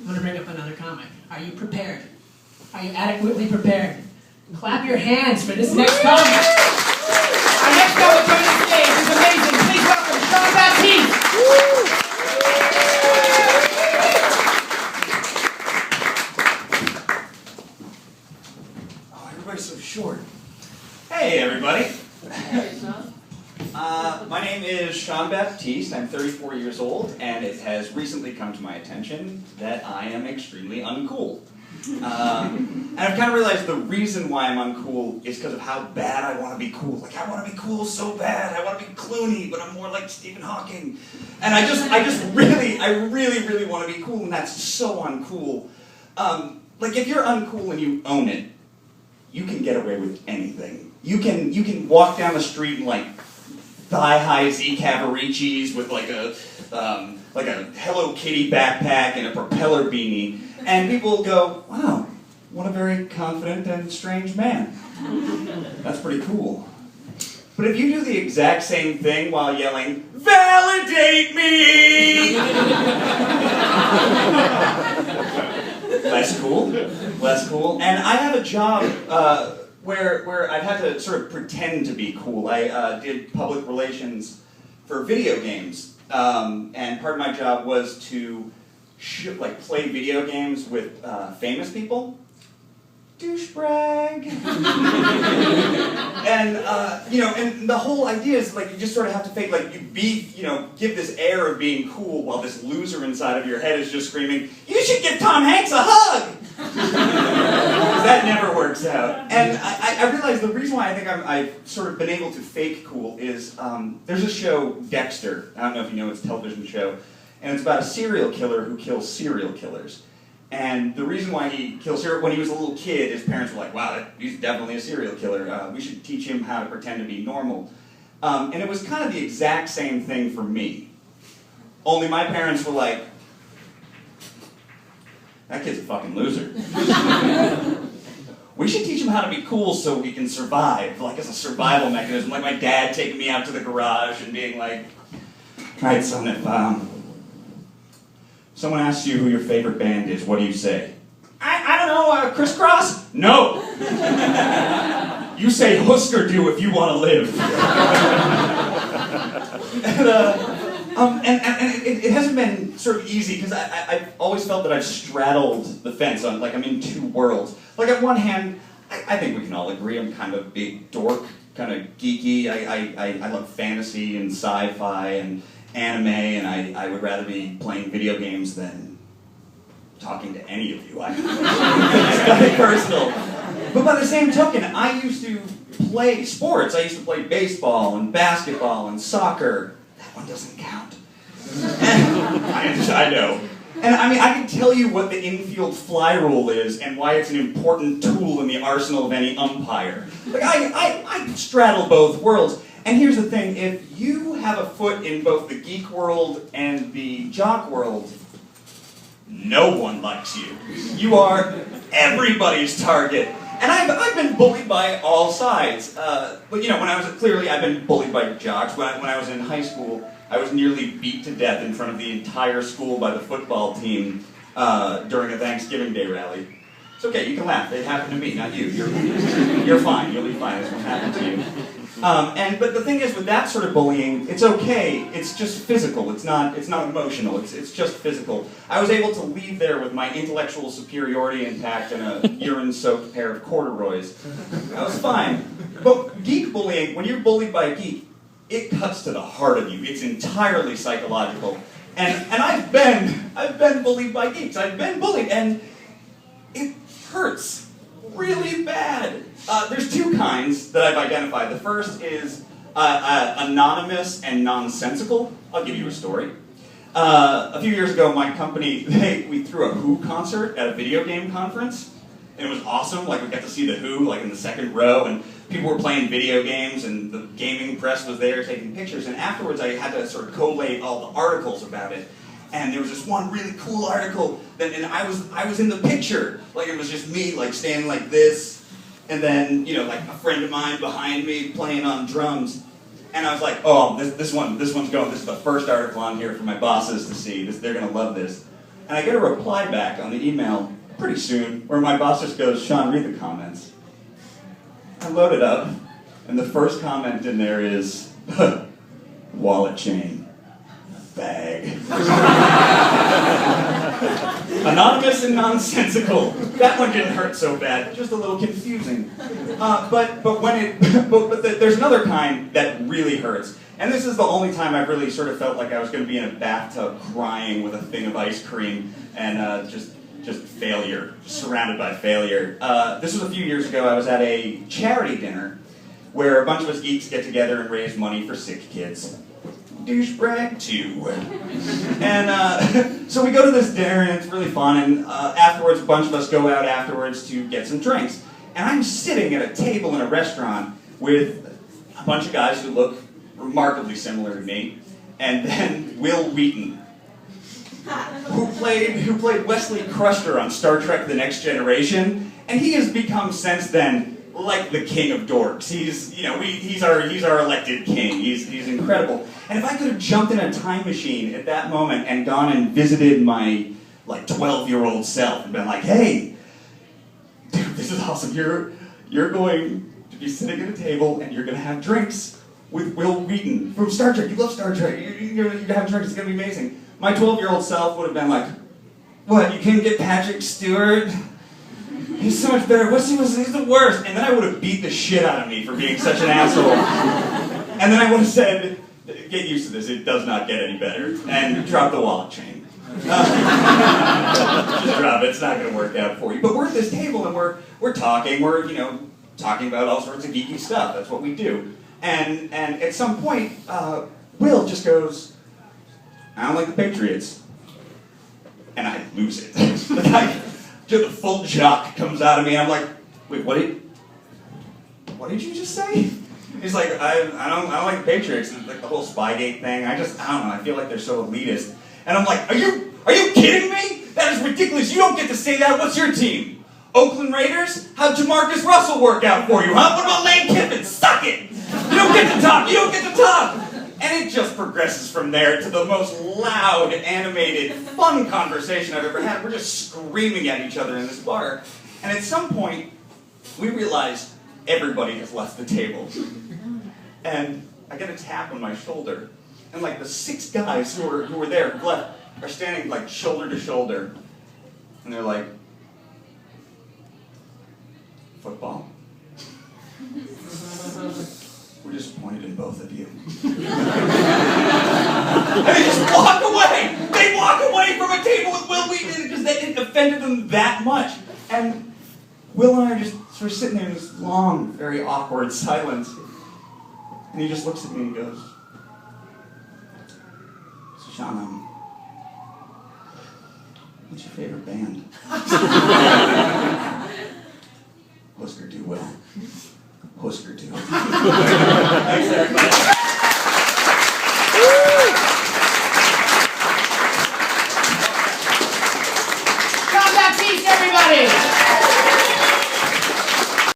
I'm going to bring up another comic. Are you prepared? Are you adequately prepared? Clap your hands for this next comic. Our next comic coming to the stage is amazing. Please welcome Sean Baptiste. Oh, everybody's so short. Hey, everybody. Hey, Sean. My name is Sean Baptiste. I'm 34 years old, and it has recently come to my attention that I am extremely uncool. And I've kind of realized the reason why I'm uncool is because of how bad I want to be cool. Like, I want to be cool so bad. I want to be Clooney, but I'm more like Stephen Hawking. And I really want to be cool, and that's so uncool. Like, if you're uncool and you own it, you can get away with anything. You can walk down the street in like thigh-high Z Cavaricis with like a Hello Kitty backpack and a propeller beanie, and people go, "Wow, what a very confident and strange man." That's pretty cool. But if you do the exact same thing while yelling, "Validate me!" Less cool. And I have a job where I've had to sort of pretend to be cool. I did public relations for video games, and part of my job was to play video games with famous people. Douchebag. And and the whole idea is like you just sort of have to fake like give this air of being cool while this loser inside of your head is just screaming, "You should give Tom Hanks a hug!" That never works out. And I realized the reason why I think I've sort of been able to fake cool is there's a show, Dexter. I don't know if you know, it's a television show. And it's about a serial killer who kills serial killers. And the reason why he kills serial, when he was a little kid, his parents were like, "Wow, he's definitely a serial killer. We should teach him how to pretend to be normal." And it was kind of the exact same thing for me. Only my parents were like, "That kid's a fucking loser. We should teach him how to be cool so he can survive, like as a survival mechanism." Like my dad taking me out to the garage and being like, "All right, son, if someone asks you who your favorite band is, what do you say?" I don't know, Crisscross? No! You say Husker Du if you want to live. And it hasn't been sort of easy, because I've always felt that I've straddled the fence. I'm in two worlds. Like, on one hand, I think we can all agree I'm kind of a big dork, kind of geeky. I love fantasy and sci-fi and anime, and I would rather be playing video games than talking to any of you. It's nothing personal. But by the same token, I used to play sports. I used to play baseball and basketball and soccer. That one doesn't count. And I know. And I can tell you what the infield fly rule is and why it's an important tool in the arsenal of any umpire. Like, I straddle both worlds. And here's the thing, if you have a foot in both the geek world and the jock world, no one likes you. You are everybody's target. And I've been bullied by all sides. But when I've been bullied by jocks. When I was in high school, I was nearly beat to death in front of the entire school by the football team during a Thanksgiving Day rally. It's okay, you can laugh. It happened to me, not you. You're fine. You'll be fine. This won't happen to you. But the thing is, with that sort of bullying, it's okay. It's just physical. It's not emotional. It's just physical. I was able to leave there with my intellectual superiority intact and a urine-soaked pair of corduroys. That was fine. But geek bullying, when you're bullied by a geek, it cuts to the heart of you. It's entirely psychological. And I've been bullied by geeks. I've been bullied, and it hurts really bad. There's two kinds that I've identified. The first is anonymous and nonsensical. I'll give you a story. A few years ago, my company, we threw a Who concert at a video game conference, and it was awesome. Like, we got to see the Who, like, in the second row, and people were playing video games, and the gaming press was there taking pictures, and afterwards I had to sort of collate all the articles about it. And there was this one really cool article, and I was in the picture. Like, it was just me, like, standing like this, and then, like, a friend of mine behind me playing on drums. And I was like, oh, this one's going. This is the first article on here for my bosses to see. They're going to love this. And I get a reply back on the email pretty soon where my boss just goes, Sean, read the comments. I load it up, and the first comment in there is, wallet chain, bag. Anonymous and nonsensical. That one didn't hurt so bad, just a little confusing. But there's another kind that really hurts. And this is the only time I've really sort of felt like I was going to be in a bathtub crying with a thing of ice cream and just failure, just surrounded by failure. This was a few years ago. I was at a charity dinner where a bunch of us geeks get together and raise money for sick kids. Douchebag 2. And so we go to this dinner and it's really fun, and afterwards a bunch of us go out afterwards to get some drinks. And I'm sitting at a table in a restaurant with a bunch of guys who look remarkably similar to me, and then Will Wheaton, who played Wesley Crusher on Star Trek The Next Generation, and he has become since then like the king of dorks. He's our elected king. He's incredible. And if I could have jumped in a time machine at that moment and gone and visited my 12-year-old self and been like, hey, dude, this is awesome. You're going to be sitting at a table and you're going to have drinks with Will Wheaton from Star Trek. You love Star Trek. You're going to have drinks. It's going to be amazing. My 12-year-old self would have been like, what, you couldn't get Patrick Stewart? He's so much better. He's the worst. And then I would have beat the shit out of me for being such an asshole. And then I would have said, get used to this, it does not get any better. And drop the wallet chain. Just drop it, it's not going to work out for you. But we're at this table and we're talking, talking about all sorts of geeky stuff. That's what we do. And at some point, Will just goes, I don't like the Patriots. And I lose it. The full jock comes out of me, and I'm like, wait, what did you just say? He's like, I don't like the Patriots, like the whole Spygate thing. I don't know, I feel like they're so elitist. And I'm like, are you kidding me? That is ridiculous. You don't get to say that. What's your team? Oakland Raiders? How'd Jamarcus Russell work out for you, huh? What about Lane Kiffin? Suck it! You don't get to talk! You don't get to talk! And it just progresses from there to the most loud, animated, fun conversation I've ever had. We're just screaming at each other in this bar. And at some point, we realize everybody has left the table. And I get a tap on my shoulder. And the 6 guys who were there, who left, are standing shoulder to shoulder. And they're like, football? We're disappointed in both of you. And they just walk away! They walk away from a table with Will Wheaton because it offended them that much. And Will and I are just sort of sitting there in this long, very awkward silence. And he just looks at me and goes, so Sean, what's your favorite band? Husker Du. Will. Husker Du.